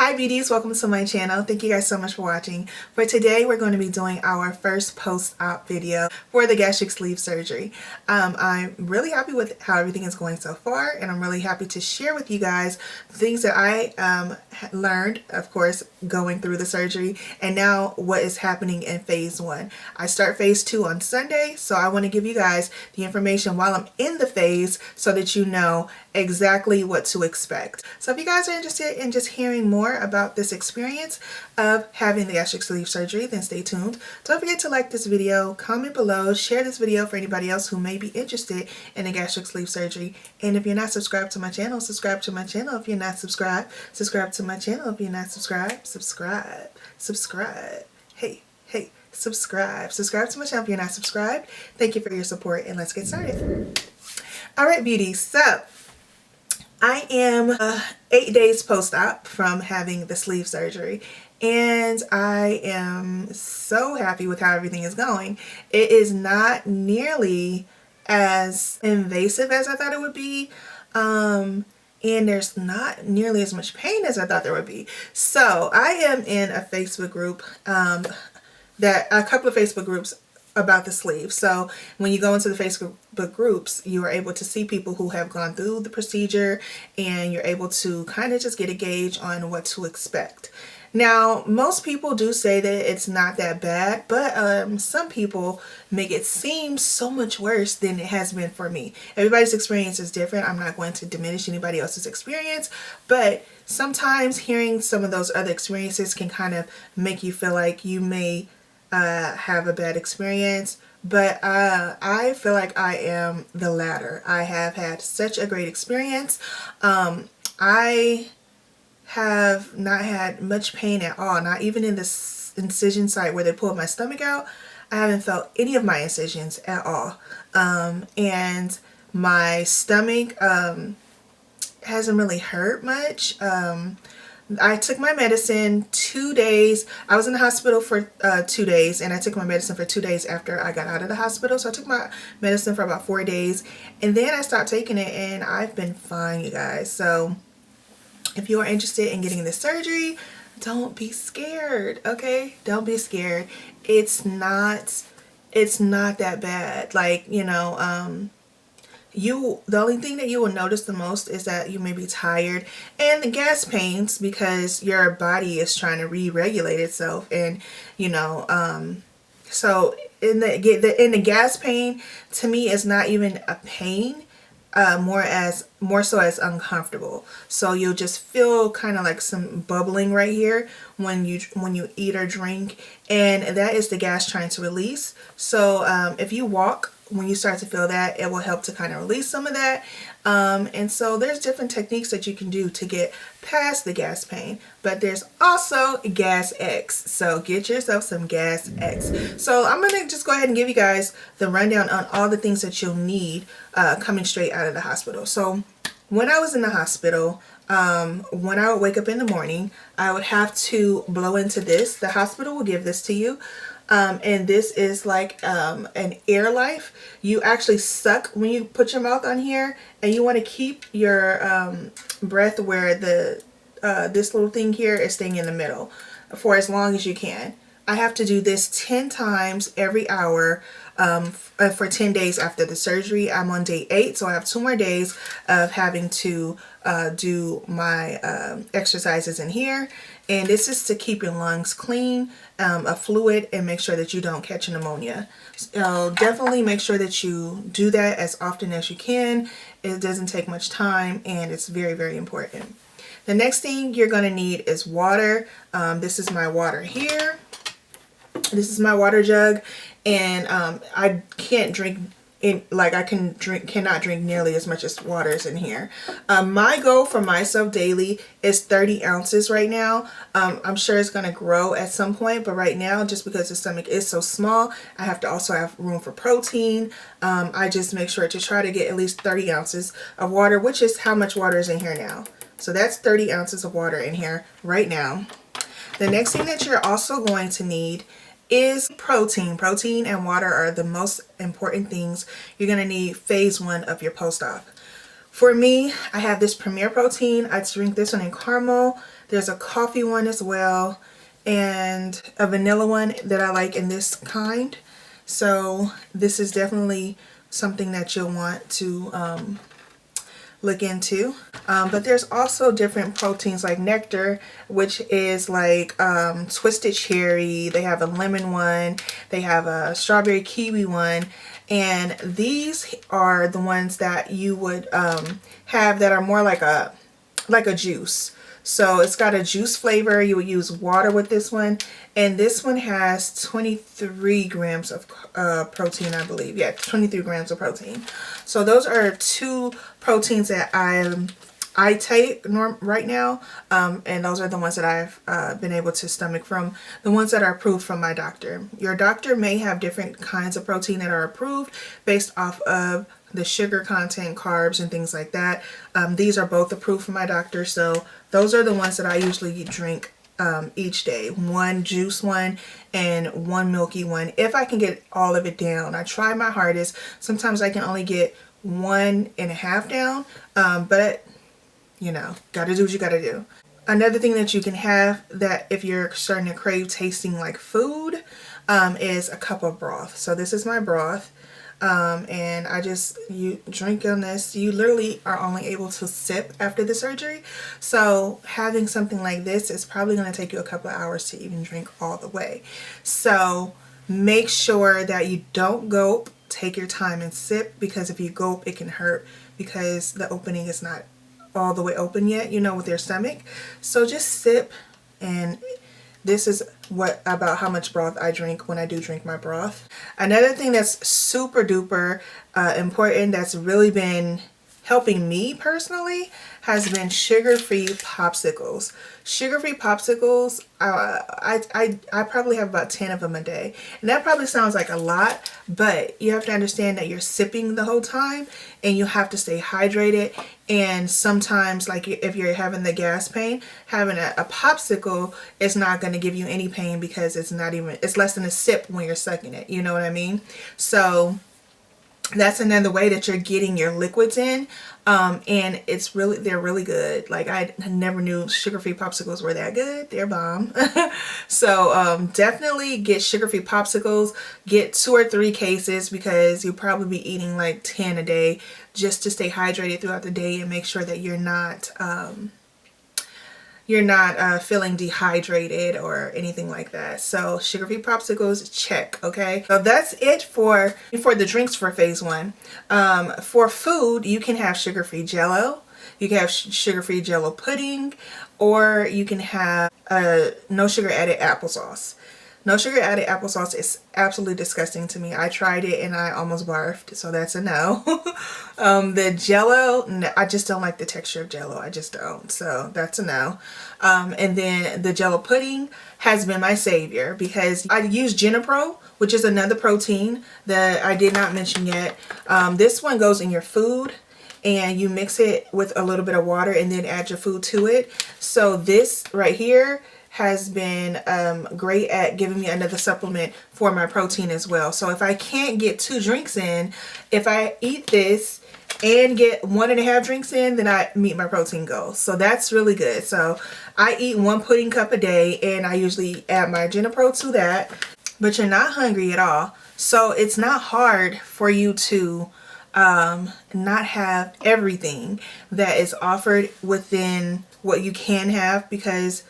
Hi beauties, welcome to my channel. Thank you guys so much for watching. For today we're going to be doing our first post-op video for the gastric sleeve surgery. I'm really happy with how everything is going so far, and I'm really happy to share with you guys things that I learned, of course, going through the surgery, and now what is happening in phase 1. I start phase 2 on Sunday, so I want to give you guys the information while I'm in the phase so that you know exactly what to expect. So if you guys are interested in just hearing more about this experience of having the gastric sleeve surgery, then stay tuned. Don't forget to like this video, comment below, share this video for anybody else who may be interested in the gastric sleeve surgery. And if you're not subscribed to my channel, subscribe to my channel. If you're not subscribed, subscribe to my channel. If you're not subscribed, subscribe. Hey, subscribe to my channel if you're not subscribed. Thank you for your support, and let's get started. Alright beauties, so I am 8 days post-op from having the sleeve surgery, and I am so happy with how everything is going. It is not nearly as invasive as I thought it would be, and there's not nearly as much pain as I thought there would be. So I am in a Facebook group, a couple of Facebook groups about the sleeve. So when you go into the Facebook groups, you are able to see people who have gone through the procedure, and you're able to kind of just get a gauge on what to expect. Now, most people do say that it's not that bad, but some people make it seem so much worse than it has been for me. Everybody's experience is different. I'm not going to diminish anybody else's experience, but sometimes hearing some of those other experiences can kind of make you feel like you may have a bad experience, but I feel like I am the latter. I have had such a great experience. I have not had much pain at all, not even in this incision site where they pulled my stomach out. I haven't felt any of my incisions at all, and my stomach hasn't really hurt much. I took my medicine 2 days. I was in the hospital for 2 days, and I took my medicine for 2 days after I got out of the hospital. So I took my medicine for about 4 days, and then I stopped taking it, and I've been fine, you guys. So if you are interested in getting this surgery, don't be scared, okay? Don't be scared. It's not that bad. Like, you know, the only thing that you will notice the most is that you may be tired and the gas pains, because your body is trying to re-regulate itself, and you know, so in the gas pain, to me, is not even a pain, more so as uncomfortable. So you'll just feel kind of like some bubbling right here when you eat or drink, and that is the gas trying to release. So if you walk, when you start to feel that, it will help to kind of release some of that. And so there's different techniques that you can do to get past the gas pain, but there's also Gas X. So get yourself some Gas X. So I'm going to just go ahead and give you guys the rundown on all the things that you'll need coming straight out of the hospital. So when I was in the hospital, when I would wake up in the morning, I would have to blow into this. The hospital will give this to you. And this is like an air life. You actually suck when you put your mouth on here, and you want to keep your breath where the this little thing here is staying in the middle for as long as you can. I have to do this 10 times every hour for 10 days after the surgery. I'm on day 8, so I have 2 more days of having to do my exercises in here. And this is to keep your lungs clean, a fluid, and make sure that you don't catch pneumonia. So definitely make sure that you do that as often as you can. It doesn't take much time, and it's very, very important. The next thing you're going to need is water. This is my water here. This is my water jug, and I can't drink cannot drink nearly as much as water is in here. My goal for myself daily is 30 ounces right now. I'm sure it's going to grow at some point, but right now, just because the stomach is so small, I have to also have room for protein. I just make sure to try to get at least 30 ounces of water, which is how much water is in here now. So that's 30 ounces of water in here right now. The next thing that you're also going to need is protein. Protein and water are the most important things you're going to need phase 1 of your post-op. For me, I have this Premier Protein. I drink this one in caramel. There's a coffee one as well, and a vanilla one that I like in this kind. So this is definitely something that you'll want to look into. But there's also different proteins like Nectar, which is like twisted cherry. They have a lemon one. They have a strawberry kiwi one. And these are the ones that you would have that are more like a juice. So it's got a juice flavor. You would use water with this one. And this one has 23 grams of protein, I believe. Yeah, 23 grams of protein. So those are two proteins that I take right now. And those are the ones that I've been able to stomach from, the ones that are approved from my doctor. Your doctor may have different kinds of protein that are approved based off of the sugar content, carbs, and things like that. These are both approved from my doctor, so those are the ones that I usually drink each day. One juice one and one milky one, if I can get all of it down. I try my hardest. Sometimes I can only get 1.5 down, but you know, gotta do what you gotta do. Another thing that you can have that if you're starting to crave tasting like food is a cup of broth. So this is my broth. And you drink on this. You literally are only able to sip after the surgery. So having something like this is probably going to take you a couple of hours to even drink all the way. So make sure that you don't gulp. Take your time and sip, because if you gulp, it can hurt because the opening is not all the way open yet, you know, with your stomach. So just sip, and this is about how much broth I drink when I do drink my broth. Another thing that's super duper important that's really been helping me personally has been sugar-free popsicles. Sugar-free popsicles, I probably have about 10 of them a day. And that probably sounds like a lot, but you have to understand that you're sipping the whole time and you have to stay hydrated. And sometimes, like if you're having the gas pain, having a popsicle is not going to give you any pain because it's less than a sip when you're sucking it. You know what I mean? So that's another way that you're getting your liquids in, and they're really good. Like, I never knew sugar-free popsicles were that good. They're bomb. So definitely get sugar-free popsicles. Get 2 or 3 cases, because you'll probably be eating like 10 a day just to stay hydrated throughout the day and make sure that you're not feeling dehydrated or anything like that. So sugar-free popsicles, check. Okay, so that's it for the drinks for phase 1. For food, you can have sugar-free jello, you can have sugar-free jello pudding, or you can have no sugar added applesauce. No sugar added applesauce is absolutely disgusting to me. I tried it and I almost barfed, so that's a no. The jello, no, I just don't like the texture of jello. I just don't, so that's a no. And then the jello pudding has been my savior, because I use Genipro, which is another protein that I did not mention yet. This one goes in your food, and you mix it with a little bit of water and then add your food to it. So this right here has been great at giving me another supplement for my protein as well. So if I can't get 2 drinks in, if I eat this and get 1.5 drinks in, then I meet my protein goal. So that's really good. So I eat 1 pudding cup a day, and I usually add my Genipro to that. But you're not hungry at all, so it's not hard for you to not have everything that is offered within what you can have, because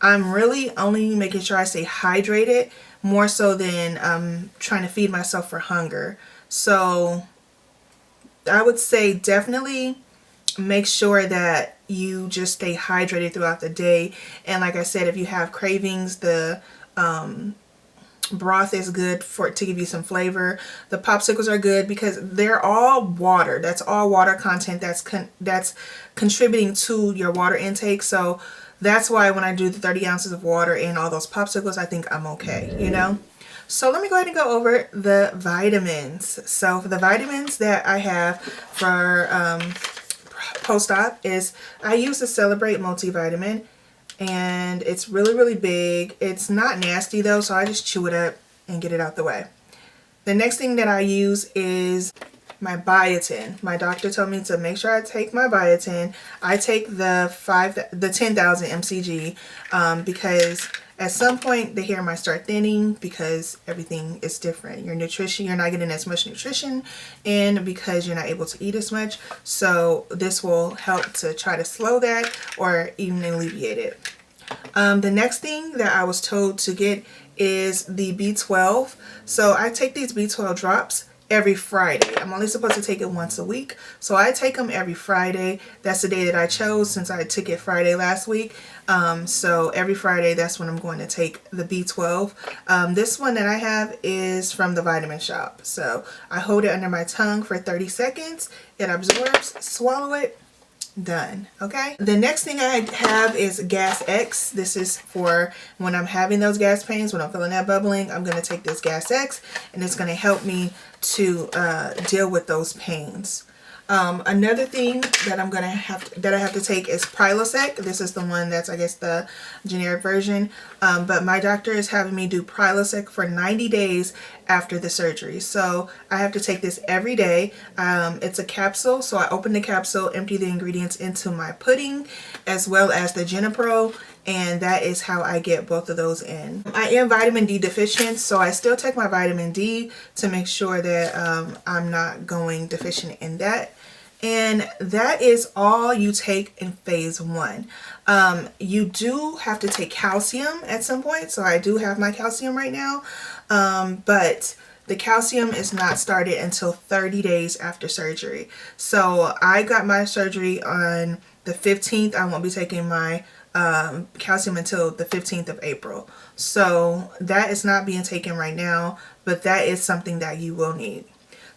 I'm really only making sure I stay hydrated more so than trying to feed myself for hunger. So I would say definitely make sure that you just stay hydrated throughout the day. And like I said, if you have cravings, the broth is good to give you some flavor. The popsicles are good because they're all water. That's all water content that's contributing to your water intake. So that's why when I do the 30 ounces of water and all those popsicles, I think I'm okay, you know? So let me go ahead and go over the vitamins. So for the vitamins that I have for post-op is I use the Celebrate multivitamin, and it's really big. It's not nasty though, so I just chew it up and get it out the way. The next thing that I use is my biotin. My doctor told me to make sure I take my biotin. I take the 10,000 mcg because at some point the hair might start thinning because everything is different. Your nutrition, you're not getting as much nutrition, and because you're not able to eat as much. So this will help to try to slow that or even alleviate it. The next thing that I was told to get is the B12. So I take these B12 drops every Friday. I'm only supposed to take it once a week. So I take them every Friday. That's the day that I chose since I took it Friday last week. So every Friday, that's when I'm going to take the B12. This one that I have is from the Vitamin Shop. So I hold it under my tongue for 30 seconds. It absorbs, swallow it, done. Okay, the next thing I have is Gas X. This is for when I'm having those gas pains, when I'm feeling that bubbling. I'm going to take this Gas X, and it's going to help me to deal with those pains. Another thing that I have to take is Prilosec. This is the one that's, I guess, the generic version. But my doctor is having me do Prilosec for 90 days after the surgery. So I have to take this every day. It's a capsule. So I open the capsule, empty the ingredients into my pudding, as well as the Genipro. And that is how I get both of those in. I am vitamin D deficient, so I still take my vitamin D to make sure that I'm not going deficient in that. And that is all you take in phase 1. You do have to take calcium at some point, so I do have my calcium right now, but the calcium is not started until 30 days after surgery. So I got my surgery on the 15th. I won't be taking my calcium until the 15th of April. So that is not being taken right now, but that is something that you will need.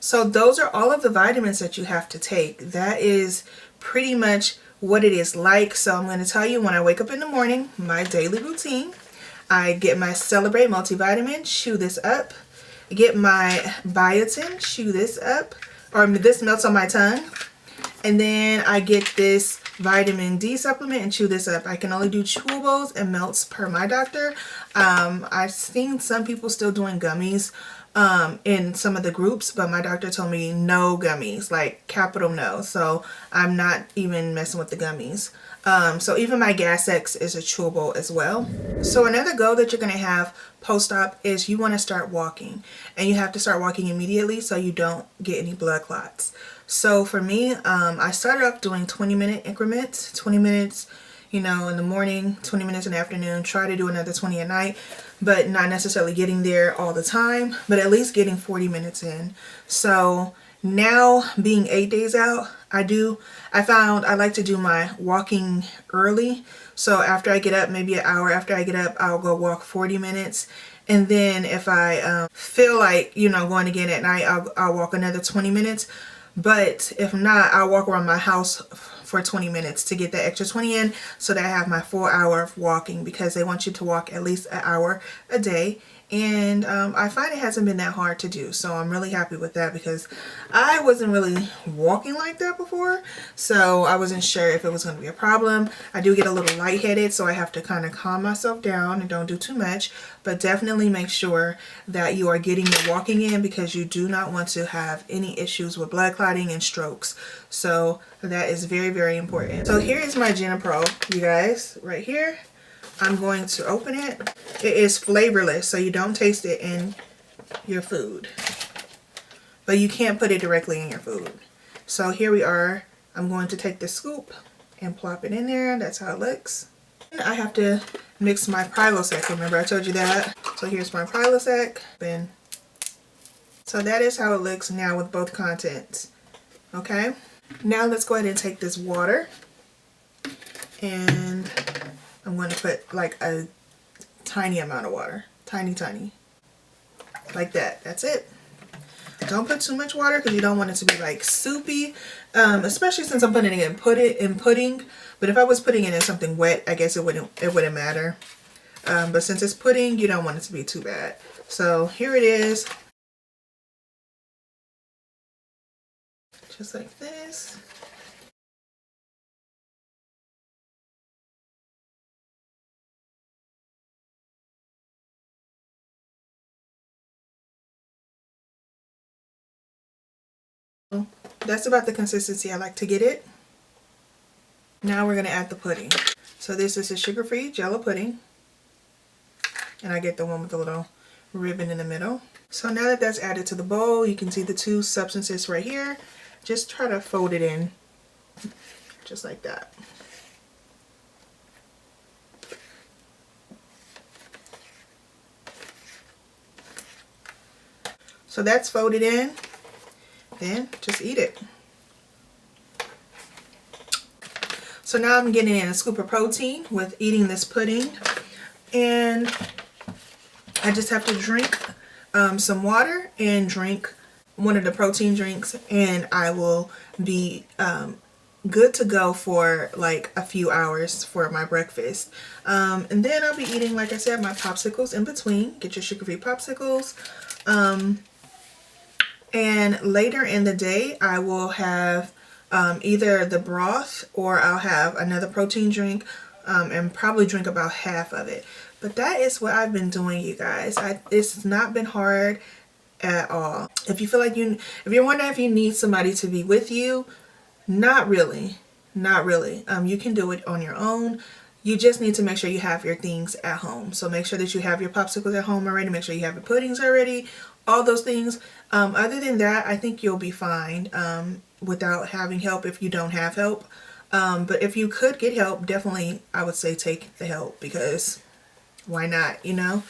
So those are all of the vitamins that you have to take. That is pretty much what it is like. So I'm going to tell you, when I wake up in the morning, my daily routine, I get my Celebrate multivitamin, chew this up, get my biotin, chew this up, or this melts on my tongue. And then I get this vitamin D supplement and chew this up. I can only do chewables and melts per my doctor. I've seen some people still doing gummies in some of the groups, but my doctor told me no gummies, like capital no. So I'm not even messing with the gummies. So even my Gas X is a chewable as well. So another goal that you're going to have post-op is you want to start walking, and you have to start walking immediately so you don't get any blood clots. So for me, I started off doing 20-minute increments, 20 minutes, you know, in the morning, 20 minutes in the afternoon, try to do another 20 at night, but not necessarily getting there all the time, but at least getting 40 minutes in. So now, being 8 days out, I found I like to do my walking early. So after I get up, maybe an hour after I get up, I'll go walk 40 minutes. And then if I feel like, you know, going again at night, I'll walk another 20 minutes. But if not, I'll walk around my house for 20 minutes to get that extra 20 in, so that I have my full hour of walking, because they want you to walk at least an hour a day. And I find it hasn't been that hard to do, so I'm really happy with that, because I wasn't really walking like that before, so I wasn't sure if it was going to be a problem. I do get a little lightheaded, so I have to kind of calm myself down and don't do too much, but definitely make sure that you are getting your walking in, because you do not want to have any issues with blood clotting and strokes. So that is very, very important. So here is my Genipro, you guys, right here. I'm going to open it. It is flavorless, so you don't taste it in your food. But you can't put it directly in your food. So here we are. I'm going to take the scoop and plop it in there. That's how it looks. And I have to mix my Prilosec. Remember I told you that? So here's my Prilosec. So that is how it looks now with both contents. Okay? Now let's go ahead and take this water. And I'm going to put like a tiny amount of water. Tiny, tiny. Like that. That's it. Don't put too much water, because you don't want it to be like soupy. Especially since I'm putting it in pudding. But if I was putting it in something wet, I guess it wouldn't matter. But since it's pudding, you don't want it to be too bad. So here it is. Just like this. That's about the consistency I like to get it. Now we're going to add the pudding. So this is a sugar-free Jello pudding. And I get the one with the little ribbon in the middle. So now that that's added to the bowl, you can see the two substances right here. Just try to fold it in just like that. So that's folded in. Then just eat it. So now I'm getting in a scoop of protein with eating this pudding. And I just have to drink some water and drink one of the protein drinks, and I will be good to go for like a few hours for my breakfast. And then I'll be eating, like I said, my popsicles in between. Get your sugar-free popsicles. And later in the day, I will have either the broth or I'll have another protein drink and probably drink about half of it. But that is what I've been doing, you guys. It's not been hard at all. If you feel like if you're wondering if you need somebody to be with you, not really. Not really. You can do it on your own. You just need to make sure you have your things at home. So make sure that you have your popsicles at home already. Make sure you have your puddings already. All those things. Other than that, I think you'll be fine without having help if you don't have help. But if you could get help, definitely I would say take the help, because why not, you know?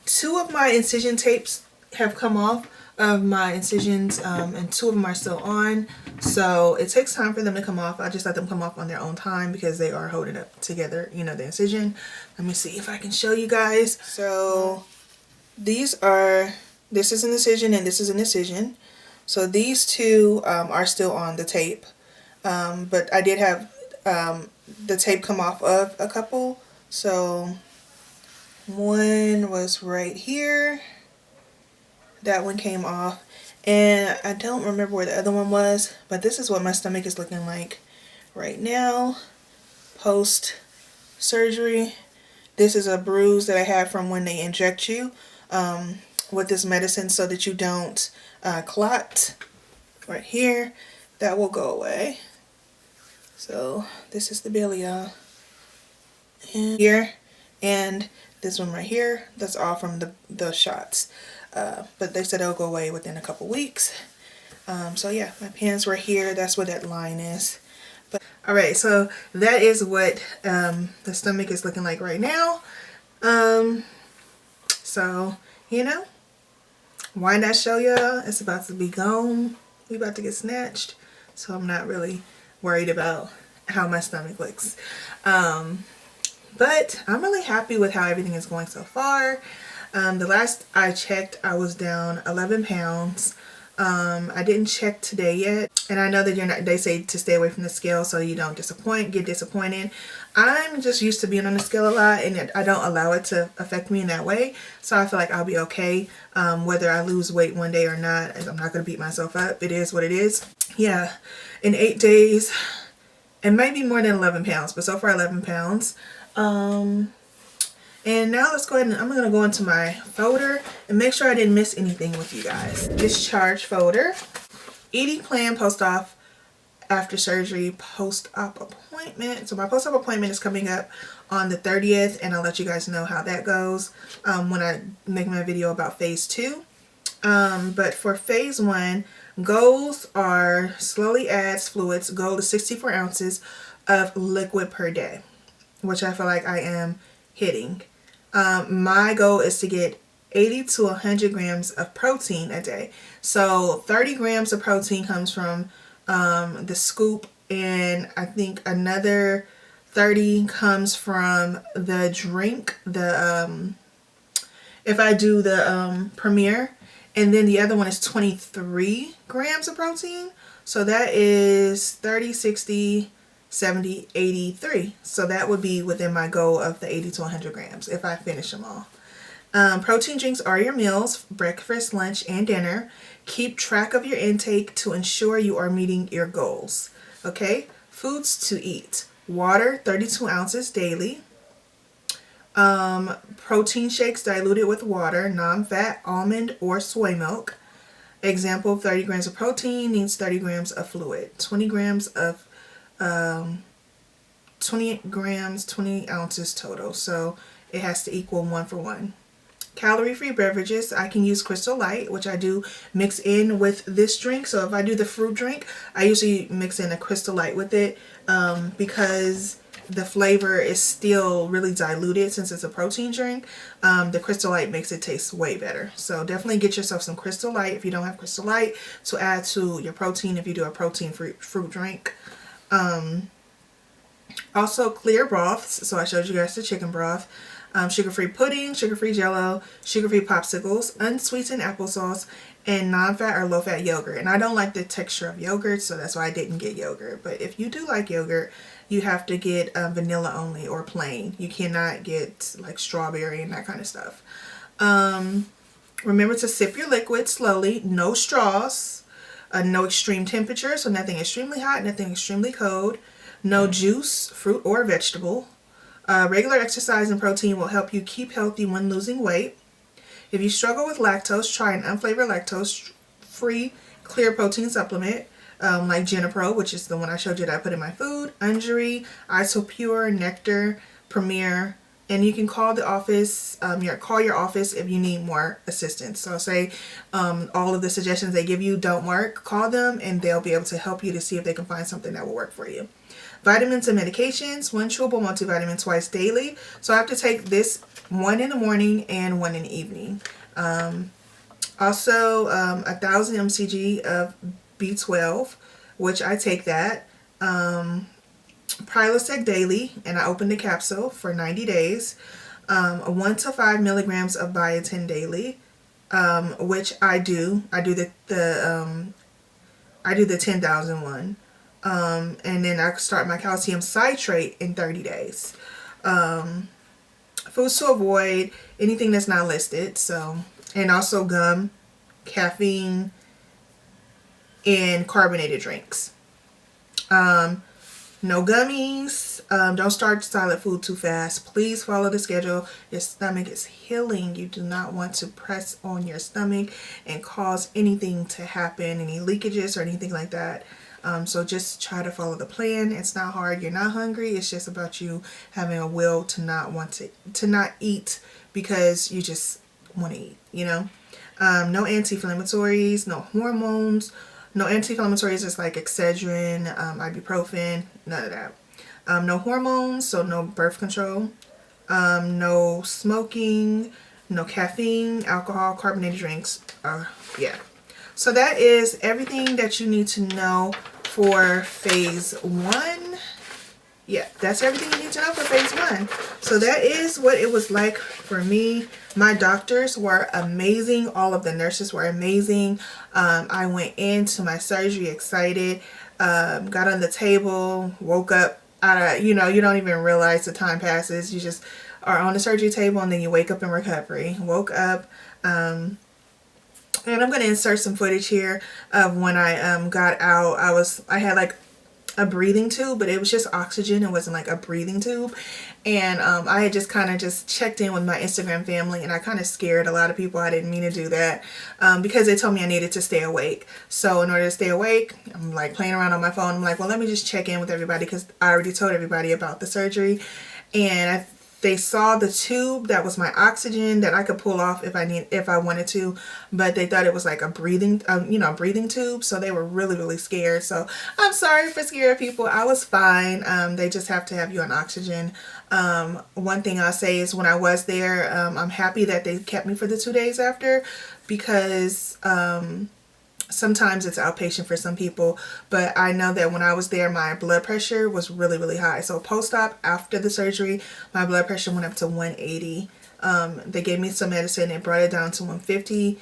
2 of my incision tapes have come off of my incisions, and 2 of them are still on. So it takes time for them to come off. I just let them come off on their own time because they are holding up together, you know, the incision. Let me see if I can show you guys. So this is an incision and this is an incision. So these 2 are still on the tape. But I did have the tape come off of a couple. So one was right here. That one came off. And I don't remember where the other one was. But this is what my stomach is looking like right now. Post surgery. This is a bruise that I have from when they inject you with this medicine so that you don't clot. Right here. That will go away. So this is the belly, y'all. And here, and this one right here, that's all from the shots. But they said it'll go away within a couple weeks. So yeah, my pins were here. That's where that line is. But alright, so that is what the stomach is looking like right now. So, you know, why not show y'all? It's about to be gone. We about to get snatched. So I'm not really worried about how my stomach looks. But I'm really happy with how everything is going so far. The last I checked, I was down 11 pounds. I didn't check today yet. And I know that they say to stay away from the scale so you don't get disappointed. I'm just used to being on the scale a lot, and I don't allow it to affect me in that way. So I feel like I'll be okay whether I lose weight one day or not. I'm not going to beat myself up. It is what it is. Yeah, in 8 days, it might be more than 11 pounds, but so far 11 pounds. And now let's go ahead and I'm going to go into my folder and make sure I didn't miss anything with you guys. Discharge folder. Eating plan post-op after surgery post-op appointment. So my post-op appointment is coming up on the 30th, and I'll let you guys know how that goes when I make my video about phase 2. But for phase 1, goals are slowly adds fluids. Goal is 64 ounces of liquid per day, which I feel like I am hitting. My goal is to get 80 to 100 grams of protein a day. So 30 grams of protein comes from the scoop, and I think another 30 comes from the drink, if I do the Premier, and then the other one is 23 grams of protein. So that is 30, 60, 70, 83. So that would be within my goal of the 80 to 100 grams if I finish them all. Protein drinks are your meals, breakfast, lunch, and dinner. Keep track of your intake to ensure you are meeting your goals. Okay? Foods to eat. Water, 32 ounces daily. Protein shakes diluted with water, non-fat, almond, or soy milk. Example, 30 grams of protein needs 30 grams of fluid. 20 grams of 20 grams, 20 ounces total. So it has to equal 1 for 1. Calorie-free beverages, I can use Crystal Light, which I do mix in with this drink. So if I do the fruit drink, I usually mix in a Crystal Light with it because the flavor is still really diluted since it's a protein drink. The Crystal Light makes it taste way better. So definitely get yourself some Crystal Light if you don't have Crystal Light to add to your protein if you do a protein fruit drink. Also clear broths. So I showed you guys the chicken broth. Sugar-free pudding, sugar-free jello, sugar-free popsicles, unsweetened applesauce, and non-fat or low-fat yogurt. And I don't like the texture of yogurt, so that's why I didn't get yogurt. But if you do like yogurt, you have to get vanilla only or plain. You cannot get like strawberry and that kind of stuff. Remember to sip your liquid slowly, no straws, no extreme temperature, so nothing extremely hot, nothing extremely cold, no juice, fruit, or vegetable. Regular exercise and protein will help you keep healthy when losing weight. If you struggle with lactose, try an unflavored lactose-free clear protein supplement like Genipro, which is the one I showed you that I put in my food, Unjury, Isopure, Nectar, Premier, and you can call the office, call your office if you need more assistance. So say all of the suggestions they give you don't work, call them and they'll be able to help you to see if they can find something that will work for you. Vitamins and medications, 1 chewable multivitamin twice daily. So I have to take this 1 in the morning and 1 in the evening. Also 1,000 mcg of B12, which I take that. Prilosec daily, and I open the capsule for 90 days. 1 to 5 milligrams of biotin daily, which I do. I do the 10,000 one. And then I start my calcium citrate in 30 days. Foods to avoid, anything that's not listed. So, and also gum, caffeine, and carbonated drinks. No gummies. Don't start solid food too fast. Please follow the schedule. Your stomach is healing. You do not want to press on your stomach and cause anything to happen, any leakages or anything like that. So just try to follow the plan. It's not hard. You're not hungry. It's just about you having a will to not want to not eat because you just want to eat, you know. No anti-inflammatories, no hormones. No anti-inflammatories is like Excedrin, ibuprofen, none of that. No hormones, so no birth control. No smoking, no caffeine, alcohol, carbonated drinks. Yeah. So that is everything that you need to know for phase 1. Yeah, that's everything you need to know for phase 1. So that is what it was like for me. My doctors were amazing. All of the nurses were amazing. I went into my surgery excited, got on the table, woke up out of, you know, you don't even realize the time passes. You just are on the surgery table and then you wake up in recovery. Woke up, and I'm going to insert some footage here of when I got out. I had like a breathing tube, but it was just oxygen. It wasn't like a breathing tube. And I had just kind of just checked in with my Instagram family, and I kind of scared a lot of people. I didn't mean to do that because they told me I needed to stay awake. So in order to stay awake, I'm like playing around on my phone. I'm like, well, let me just check in with everybody because I already told everybody about the surgery. And they saw the tube that was my oxygen that I could pull off if I wanted to, but they thought it was like a breathing, breathing tube. So they were really, really scared. So I'm sorry for scared people. I was fine. They just have to have you on oxygen. One thing I'll say is when I was there, I'm happy that they kept me for the 2 days after because sometimes it's outpatient for some people, but I know that when I was there, my blood pressure was really, really high. So post-op, after the surgery, my blood pressure went up to 180. They gave me some medicine and brought it down to 150.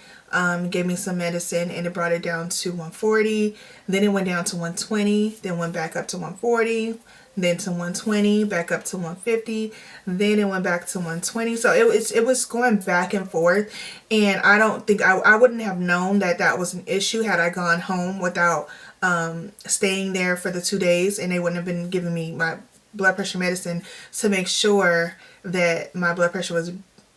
Gave me some medicine and it brought it down to 140. Then it went down to 120, then went back up to 140. Then to 120, back up to 150, then it went back to 120. So it was going back and forth, and I don't think I wouldn't have known that that was an issue had I gone home without staying there for the 2 days, and they wouldn't have been giving me my blood pressure medicine to make sure that my blood pressure was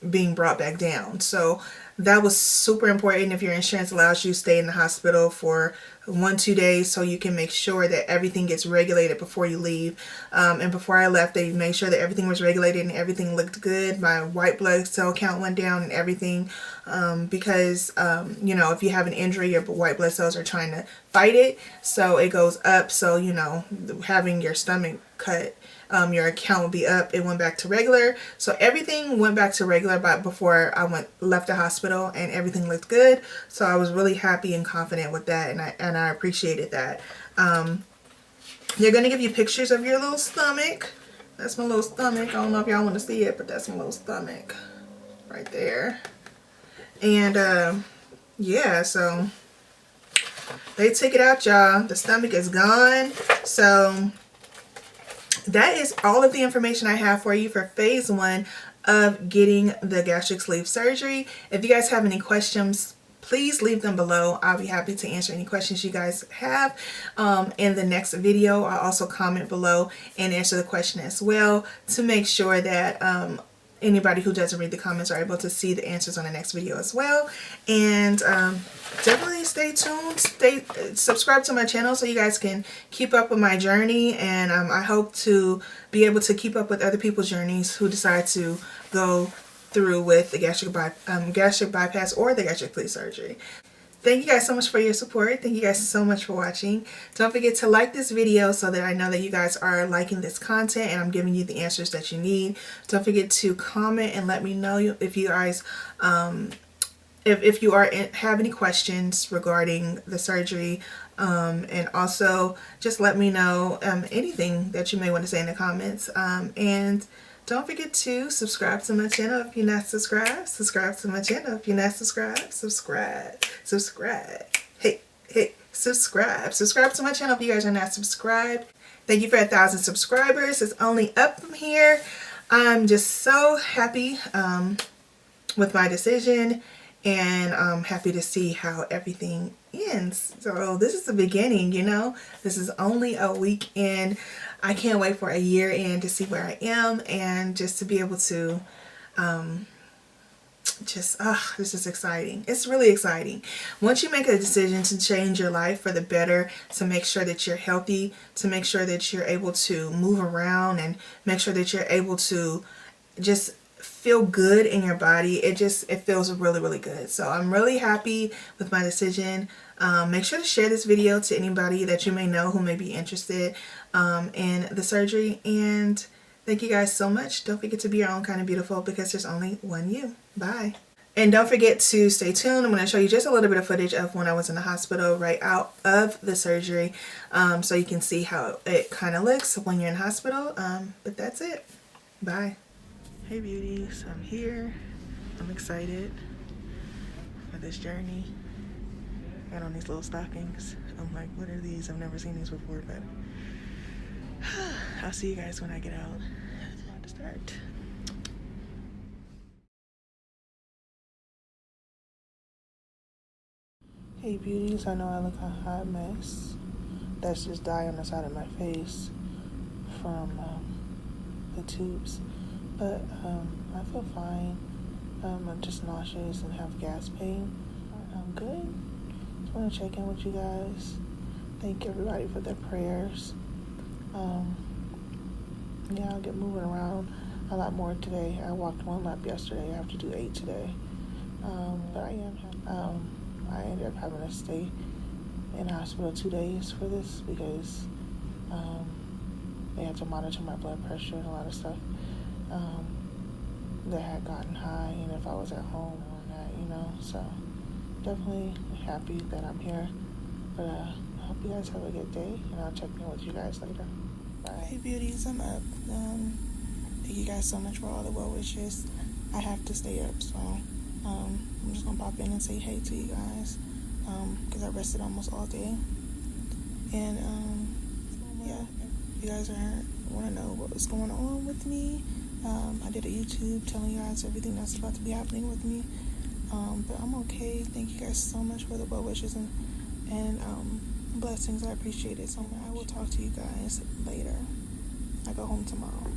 being brought back down. So that was super important. If your insurance allows you to stay in the hospital for 1-2 days, so you can make sure that everything gets regulated before you leave. And before I left, they made sure that everything was regulated and everything looked good. My white blood cell count went down and everything, because you know, if you have an injury, your white blood cells are trying to fight it, so it goes up. So you know, having your stomach cut, your account will be up. It went back to regular, so everything went back to regular but before I left the hospital, and everything looked good. So I was really happy and confident with that, and I appreciated that. They're gonna give you pictures of your little stomach. That's my little stomach. I don't know if y'all want to see it, but that's my little stomach right there. And yeah, so they took it out, y'all. The stomach is gone. So that is all of the information I have for you for phase 1 of getting the gastric sleeve surgery. If you guys have any questions, please leave them below. I'll be happy to answer any questions you guys have. In the next video, I'll also comment below and answer the question as well, to make sure that anybody who doesn't read the comments are able to see the answers on the next video as well. And definitely stay tuned, subscribe to my channel so you guys can keep up with my journey. And I hope to be able to keep up with other people's journeys who decide to go through with the gastric bypass or the gastric sleeve surgery. Thank you guys so much for your support. Thank you guys so much for watching. Don't forget to like this video so that I know that you guys are liking this content and I'm giving you the answers that you need. Don't forget to comment and let me know if you guys if you have any questions regarding the surgery, and also just let me know anything that you may want to say in the comments. And don't forget to subscribe to my channel if you're not subscribed. Subscribe to my channel if you're not subscribed. Subscribe. Hey, subscribe. Subscribe to my channel if you guys are not subscribed. Thank you for 1,000 subscribers. It's only up from here. I'm just so happy with my decision, and I'm happy to see how everything ends. So this is the beginning, you know. This is only a week in. I can't wait for a year in to see where I am, and just to be able to this is exciting. It's really exciting. Once you make a decision to change your life for the better, to make sure that you're healthy, to make sure that you're able to move around, and make sure that you're able to just feel good in your body, it feels really, really good. So I'm really happy with my decision. Make sure to share this video to anybody that you may know who may be interested in the surgery. And thank you guys so much. Don't forget to be your own kind of beautiful, because there's only one you. Bye. And don't forget to stay tuned. I'm going to show you just a little bit of footage of when I was in the hospital right out of the surgery, so you can see how it kind of looks when you're in hospital. But that's it. Bye. Hey beauties, I'm here. I'm excited for this journey. Got on these little stockings. I'm like, what are these? I've never seen these before, but I'll see you guys when I get out. It's about to start. Hey beauties, I know I look a hot mess. That's just dye on the side of my face from the tubes. But I feel fine. I'm just nauseous and have gas pain. I'm good. Just want to check in with you guys. Thank everybody for their prayers. Yeah, I'll get moving around a lot more today. I walked 1 lap yesterday. I have to do 8 today. But I ended up having to stay in the hospital 2 days for this, because they had to monitor my blood pressure and a lot of stuff that had gotten high, and if I was at home on that, you know. So definitely happy that I'm here. But I hope you guys have a good day, and I'll check in with you guys later. Bye. Hey beauties, I'm up. Thank you guys so much for all the well wishes. I have to stay up, so I'm just gonna pop in and say hey to you guys, because I rested almost all day. And yeah, if you guys want to know what was going on with me, I did a YouTube telling you guys everything that's about to be happening with me. But I'm okay. Thank you guys so much for the well wishes and blessings. I appreciate it so much. I will talk to you guys later. I go home tomorrow.